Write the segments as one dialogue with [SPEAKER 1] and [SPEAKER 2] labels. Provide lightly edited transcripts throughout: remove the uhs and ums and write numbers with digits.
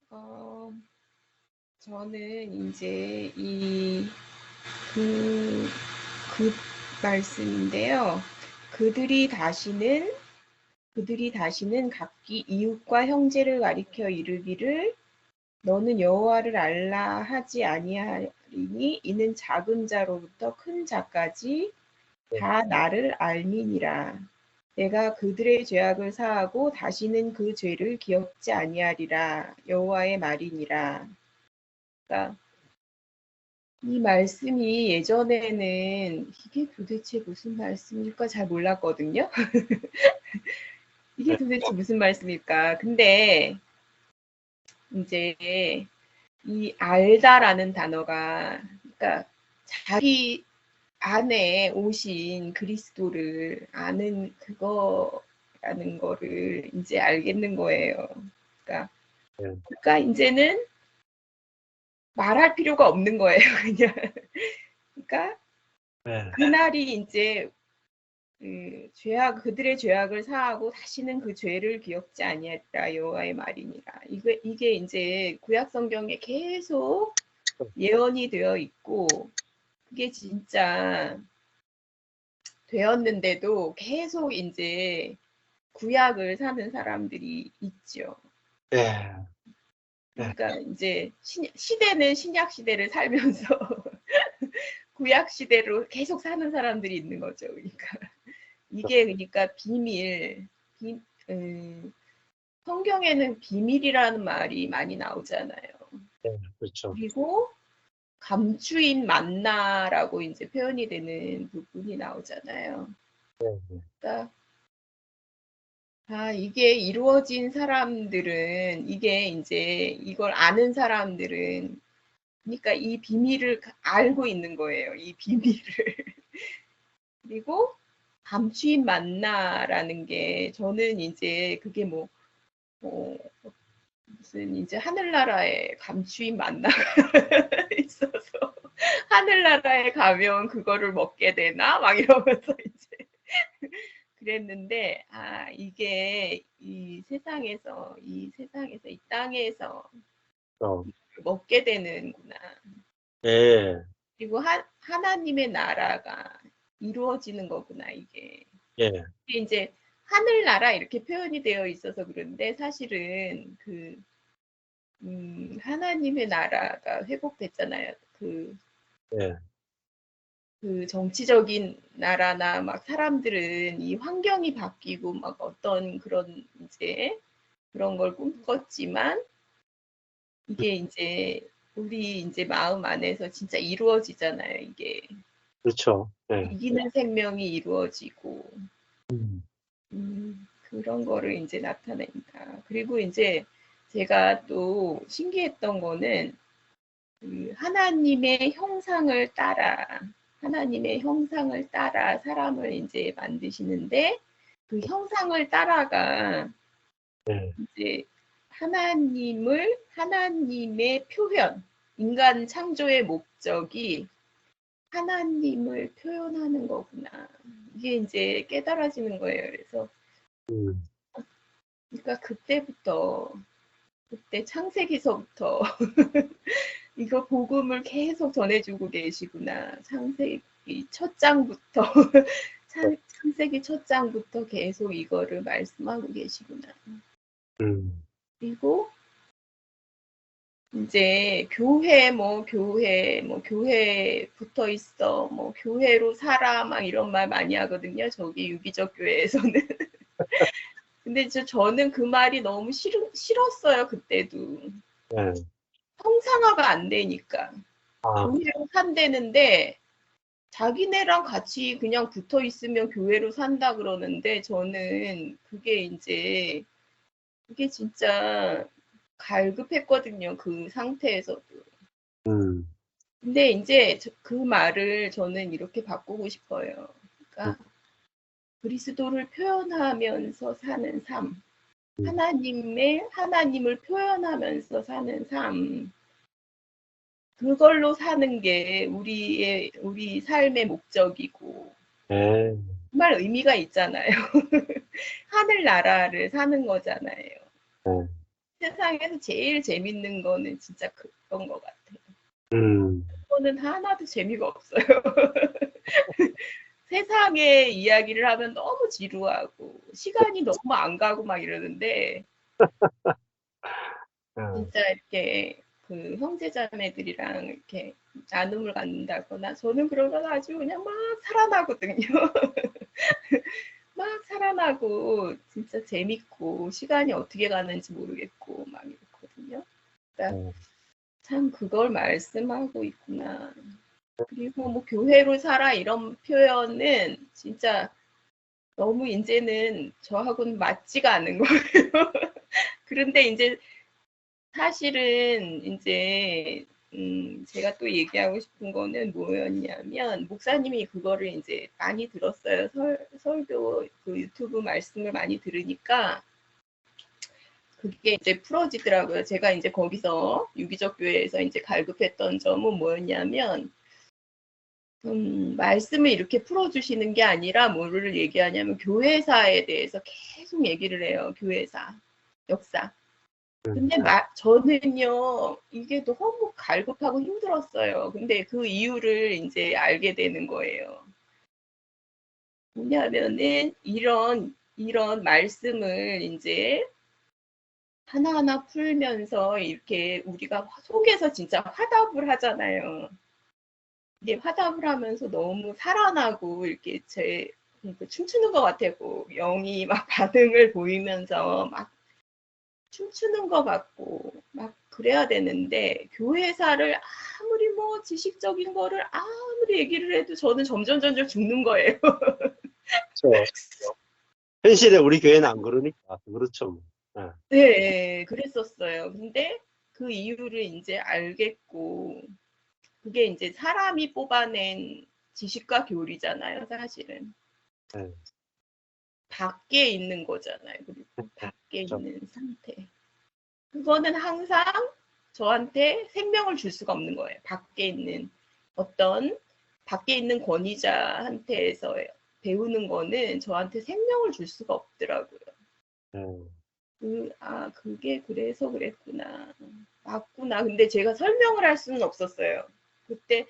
[SPEAKER 1] 어, 저는 이제 그, 그 말씀인데요. 그들이 다시는 각기 이웃과 형제를 가리켜 이르기를 너는 여호와를 알라 하지 아니하리니 이는 작은 자로부터 큰 자까지 다 나를 알미니라. 내가 그들의 죄악을 사하고 다시는 그 죄를 기억지 아니하리라. 여호와의 말이니라. 그러니까 이 말씀이 예전에는 이게 도대체 무슨 말씀일까 잘 몰랐거든요. 이게 도대체 무슨 말씀일까? 근데 이제 이 알다라는 단어가 그러니까 자기 안에 오신 그리스도를 아는 그거라는 거를 이제 알겠는 거예요. 그러니까 이제는 말할 필요가 없는 거예요, 그냥. 그러니까 그날이 이제 그들의 죄악을 사하고 다시는 그 죄를 기억지 아니하리라 여호와의 말이니라. 이게 이제 구약 성경에 계속 예언이 되어 있고 그게 진짜 되었는데도 계속 이제 구약을 사는 사람들이 있죠. 그러니까 이제 시대는 신약 시대를 살면서 구약 시대로 계속 사는 사람들이 있는 거죠. 그러니까 이게 그러니까 성경에는 비밀이라는 말이 많이 나오잖아요.
[SPEAKER 2] 그렇죠.
[SPEAKER 1] 그리고 감추인 만나라고 이제 표현이 되는 부분이 나오잖아요. 그러니까 이게 이루어진 사람들은 이게 이제 이걸 아는 사람들은 그러니까 이 비밀을 알고 있는 거예요. 이 비밀을. 그리고 감추인 만나라는 게 저는 이제 그게 무슨 이제 하늘나라에 감추인 만나가 있어서 하늘나라에 가면 그거를 먹게 되나 막 이러면서 이제 그랬는데 이게 이 세상에서 이 땅에서 먹게 되는구나. 그리고 하나님의 나라가 이루어지는 거구나 이게. 이제 하늘나라 이렇게 표현이 되어 있어서 그런데 사실은 하나님의 나라가 회복됐잖아요. 그 정치적인 나라나 막 사람들은 이 환경이 바뀌고 막 어떤 그런 이제 그런 걸 꿈꿨지만 이게 이제 우리 이제 마음 안에서 진짜 이루어지잖아요. 이게
[SPEAKER 2] 그렇죠.
[SPEAKER 1] 이기는 생명이 이루어지고 그런 거를 이제 나타냅니다. 그리고 이제 제가 또 신기했던 거는 하나님의 형상을 따라 사람을 이제 만드시는데 그 형상을 따라가 이제 하나님의 표현, 인간 창조의 목적이 하나님을 표현하는 거구나. 이게 이제 깨달아지는 거예요. 그래서 그러니까 그때 창세기서부터 이거 복음을 계속 전해주고 계시구나. 창세기 첫 장부터 창세기 첫 장부터 계속 이거를 말씀하고 계시구나. 그리고 이제 교회 붙어 있어, 교회로 살아, 막 이런 말 많이 하거든요. 저기 유기적 교회에서는. 근데 저는 그 말이 너무 싫었어요, 그때도. 형상화가 안 되니까. 교회로 산대는데, 자기네랑 같이 그냥 붙어 있으면 교회로 산다 그러는데, 저는 그게 진짜 갈급했거든요, 그 상태에서도. 근데 이제 그 말을 저는 이렇게 바꾸고 싶어요. 그러니까 그리스도를 표현하면서 사는 삶, 하나님을 표현하면서 사는 삶, 그걸로 사는 게 우리 삶의 목적이고, 정말 의미가 있잖아요. 하늘나라를 사는 거잖아요. 세상에서 제일 재밌는 거는 진짜 그런 것 같아요.
[SPEAKER 2] 음,
[SPEAKER 1] 그거는 하나도 재미가 없어요. 세상의 이야기를 하면 너무 지루하고 시간이 너무 안 가고 막 이러는데
[SPEAKER 2] 어,
[SPEAKER 1] 진짜 이렇게 그 형제자매들이랑 이렇게 나눔을 갖는다거나 저는 그러면 아주 그냥 막 살아나거든요. 막 살아나고 진짜 재밌고 시간이 어떻게 가는지 모르겠고 막 이렇거든요. 그러니까
[SPEAKER 2] 어,
[SPEAKER 1] 참 그걸 말씀하고 있구나. 그리고 뭐 교회로 살아 이런 표현은 진짜 너무 이제는 저하고는 맞지가 않는 거예요. 그런데 이제 사실은 이제 제가 또 얘기하고 싶은 거는 뭐였냐면 목사님이 그거를 이제 많이 들었어요. 설교 그 유튜브 말씀을 많이 들으니까 그게 이제 풀어지더라고요. 제가 이제 거기서 유기적 교회에서 이제 갈급했던 점은 뭐였냐면 말씀을 이렇게 풀어주시는 게 아니라 뭐를 얘기하냐면 교회사에 대해서 계속 얘기를 해요. 교회사 역사. 근데 저는요, 이게 너무 갈급하고 힘들었어요. 근데 그 이유를 이제 알게 되는 거예요. 뭐냐면은, 이런 말씀을 이제 하나하나 풀면서 이렇게 우리가 속에서 진짜 화답을 하잖아요. 이게 화답을 하면서 너무 살아나고 이렇게 춤추는 것 같고, 영이 막 반응을 보이면서 막 춤추는 것 같고 막 그래야 되는데 교회사를 아무리 뭐 지식적인 거를 아무리 얘기를 해도 저는 점점 죽는 거예요.
[SPEAKER 2] 그렇죠. 현실에 우리 교회는 안 그러니까 그렇죠. 뭐. 예,
[SPEAKER 1] 네, 그랬었어요. 근데 그 이유를 이제 알겠고 그게 이제 사람이 뽑아낸 지식과 교리잖아요, 사실은.
[SPEAKER 2] 예,
[SPEAKER 1] 밖에 있는 거잖아요. 그리고 밖에
[SPEAKER 2] 그렇죠.
[SPEAKER 1] 있는 상태. 그거는 항상 저한테 생명을 줄 수가 없는 거예요. 밖에 있는 권위자한테서 배우는 거는 저한테 생명을 줄 수가 없더라고요.
[SPEAKER 2] 예,
[SPEAKER 1] 그게 그래서 그랬구나. 맞구나. 근데 제가 설명을 할 수는 없었어요. 그때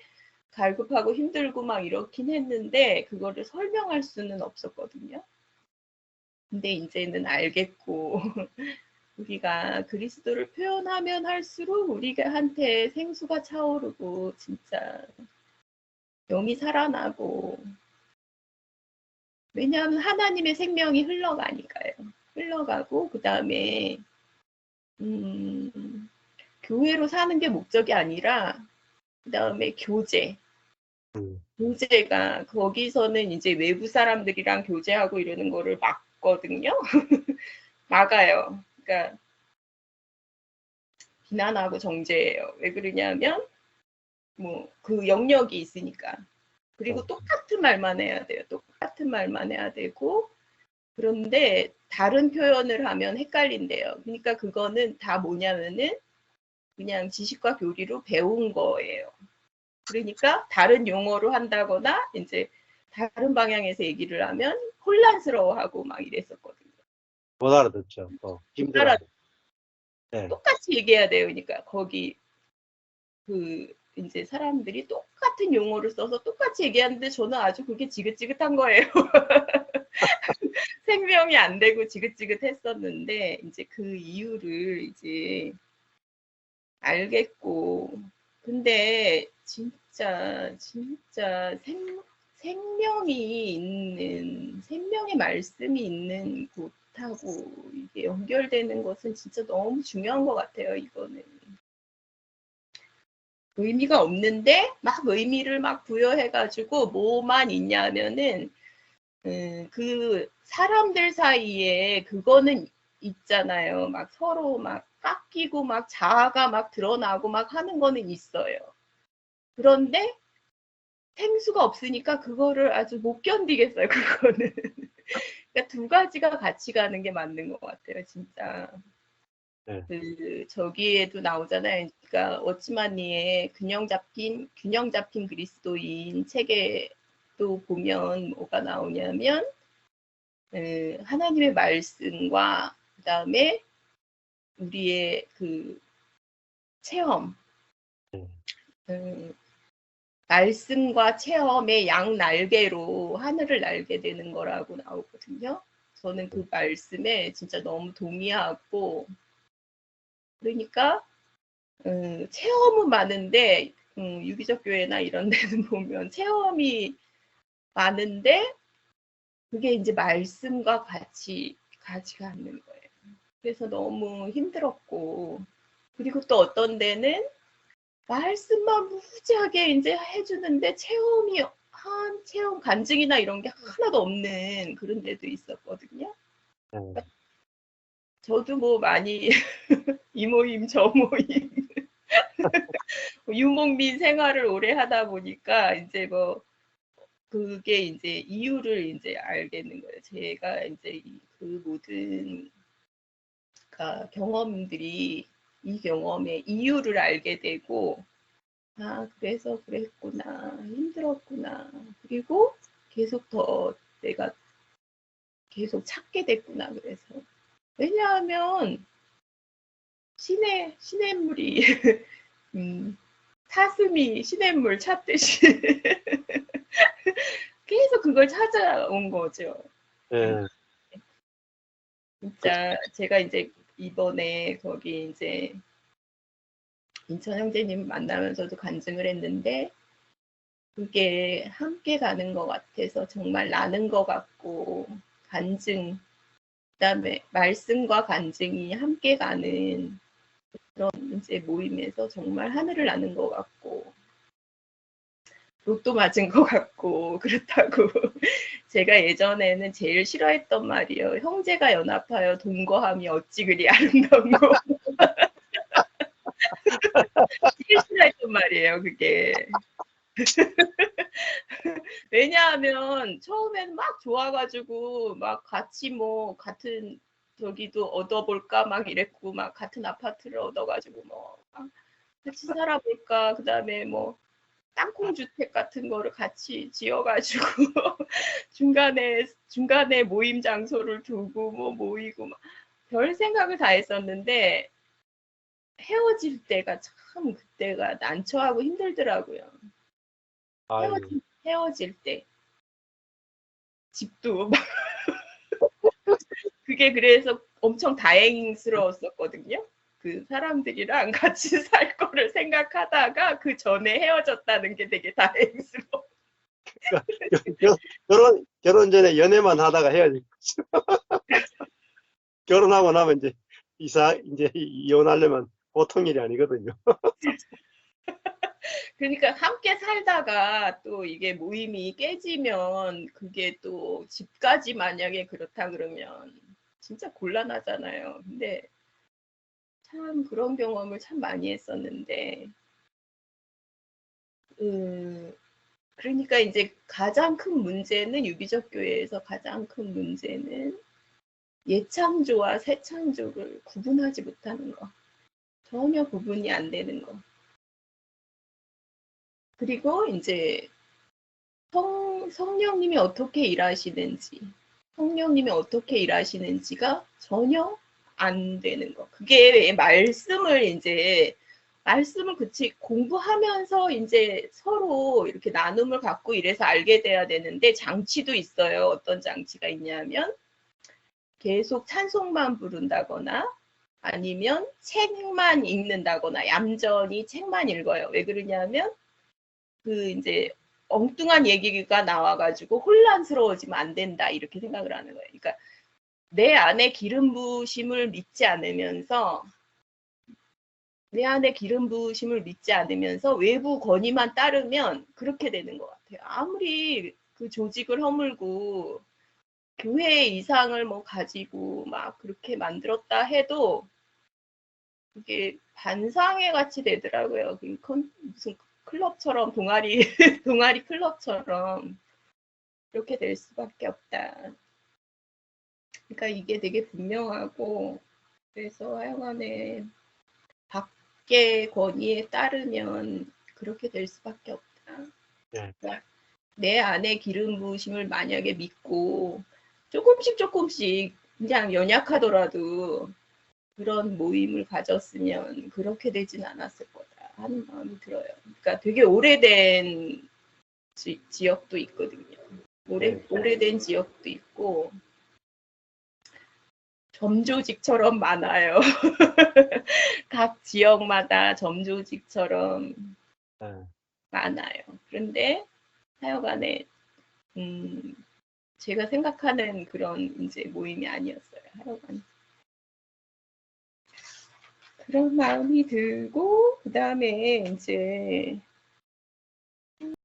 [SPEAKER 1] 갈급하고 힘들고 막 이렇긴 했는데, 그거를 설명할 수는 없었거든요. 근데 이제는 알겠고, 우리가 그리스도를 표현하면 할수록 우리가 한테 생수가 차오르고 진짜 영이 살아나고 왜냐하면 하나님의 생명이 흘러가니까요. 흘러가고 그 다음에 교회로 사는 게 목적이 아니라 그 다음에
[SPEAKER 2] 음,
[SPEAKER 1] 교제가 거기서는 이제 외부 사람들이랑 교제하고 이러는 거를 막거든요. 막아요. 그러니까 비난하고 정죄해요. 왜 그러냐면 뭐 그 영역이 있으니까. 그리고
[SPEAKER 2] 어,
[SPEAKER 1] 똑같은 말만 해야 돼요. 똑같은 말만 해야 되고 그런데 다른 표현을 하면 헷갈린대요. 그러니까 그거는 다 뭐냐면은 그냥 지식과 교리로 배운 거예요. 그러니까 다른 용어로 한다거나 이제 다른 방향에서 얘기를 하면 혼란스러워하고 막 이랬었거든요.
[SPEAKER 2] 못 알아듣죠.
[SPEAKER 1] 따라
[SPEAKER 2] 힘들어하고. 예,
[SPEAKER 1] 똑같이 얘기해야 돼요. 그러니까 거기 그 이제 사람들이 똑같은 용어를 써서 똑같이 얘기하는데 저는 아주 그게 지긋지긋한 거예요. 생명이 안 되고 지긋지긋했었는데 이제 그 이유를 이제 알겠고 근데 진짜 생명의 말씀이 있는 곳하고 이게 연결되는 것은 진짜 너무 중요한 것 같아요. 이거는 의미가 없는데 막 의미를 막 부여해가지고 뭐만 있냐면은 그 사람들 사이에 그거는 있잖아요. 막 서로 막 깎이고 막 자아가 막 드러나고 막 하는 거는 있어요. 그런데 생수가 없으니까 그거를 아주 못 견디겠어요. 그거는. 그러니까 두 가지가 같이 가는 게 맞는 것 같아요. 진짜.
[SPEAKER 2] 예,
[SPEAKER 1] 저기에도 나오잖아요. 그러니까 워치만니의 균형 잡힌 그리스도인 책에도 보면 뭐가 나오냐면 하나님의 말씀과 그다음에 우리의 그 체험, 말씀과 체험의 양 날개로 하늘을 날게 되는 거라고 나오거든요. 저는 그 말씀에 진짜 너무 동의하고, 그러니까 체험은 많은데 유기적 교회나 이런 데는 보면 체험이 많은데 그게 이제 말씀과 같이 가는 거예요. 그래서 너무 힘들었고, 그리고 또 어떤 데는 말씀만 무지하게 이제 해주는데 체험 간증이나 이런 게 하나도 없는 그런 데도 있었거든요. 저도 뭐 많이 이 모임 저 모임 유목민 생활을 오래 하다 보니까 이제 뭐 그게 이제 이유를 이제 알겠는 거예요. 제가 이제 그 모든 경험들이 이 경험의 이유를 알게 되고, 아, 그래서 그랬구나, 힘들었구나, 그리고 계속 더 내가 계속 찾게 됐구나. 그래서 왜냐하면 시냇물이 사슴이 시냇물 찾듯이 계속 그걸 찾아온 거죠. 진짜 제가 이제 이번에 거기 이제 인천 형제님 만나면서도 간증을 했는데 그게 함께 가는 것 같아서 정말 나는 것 같고, 간증, 그다음에 말씀과 간증이 함께 가는 그런 이제 모임에서 정말 하늘을 나는 것 같고, 로또 맞은 것 같고 그렇다고 제가 예전에는 제일 싫어했던 말이요. 형제가 연합하여 동거함이 어찌 그리 아름다운 거. 제일 싫어했던 말이에요, 그게. 왜냐하면 처음에는 막 좋아가지고 막 같이 뭐 같은 저기도 얻어볼까 막 이랬고, 막 같은 아파트를 얻어가지고 뭐 같이 살아볼까, 그 다음에 뭐 땅콩 주택 같은 거를 같이 지어가지고 중간에 모임 장소를 두고 뭐 모이고 막 별 생각을 다 했었는데 헤어질 때가 참 그때가 난처하고 힘들더라고요. 헤어질 때 집도 막 그게 그래서 엄청 다행스러웠었거든요. 그 사람들이랑 같이 살 거를 생각하다가 그 전에 헤어졌다는 게 되게 다행스러워.
[SPEAKER 2] 결혼 전에 연애만 하다가 헤어질 거지. 결혼하고 나면 이제 이제 이혼하려면 보통 일이 아니거든요.
[SPEAKER 1] 그러니까 함께 살다가 또 이게 모임이 깨지면 그게 또 집까지 만약에 그렇다 그러면 진짜 곤란하잖아요. 근데 참 그런 경험을 참 많이 했었는데, 그러니까 이제 가장 큰 문제는 유기적 교회에서 가장 큰 문제는 예창조와 새창조를 구분하지 못하는 거. 전혀 구분이 안 되는 거. 그리고 이제 성령님이 어떻게 일하시는지가 전혀 안 되는 거. 그게 말씀을 그치 공부하면서 이제 서로 이렇게 나눔을 갖고 이래서 알게 돼야 되는데, 장치도 있어요. 어떤 장치가 있냐면 계속 찬송만 부른다거나 아니면 책만 읽는다거나 얌전히 책만 읽어요. 왜 그러냐면 그 이제 엉뚱한 얘기가 나와가지고 혼란스러워지면 안 된다, 이렇게 생각을 하는 거예요. 그러니까 내 안에 기름 부으심을 믿지 않으면서 외부 권위만 따르면 그렇게 되는 것 같아요. 아무리 그 조직을 허물고 교회의 이상을 뭐 가지고 막 그렇게 만들었다 해도 이게 반상회 같이 되더라고요. 무슨 클럽처럼 동아리 클럽처럼 이렇게 될 수밖에 없다. 그러니까 이게 되게 분명하고, 그래서 하여간에 밖의 권위에 따르면 그렇게 될 수밖에 없다. 그러니까 내 안에 기름 부으심을 만약에 믿고 조금씩 그냥 연약하더라도 그런 모임을 가졌으면 그렇게 되진 않았을 거다 하는 마음이 들어요. 그러니까 되게 오래된 지역도 있거든요. 오래된 지역도 있고 점조직처럼 많아요. 각 지역마다 점조직처럼
[SPEAKER 2] 네.
[SPEAKER 1] 많아요. 그런데 하여간에 제가 생각하는 그런 이제 모임이 아니었어요. 하여간 그런 마음이 들고 그다음에 이제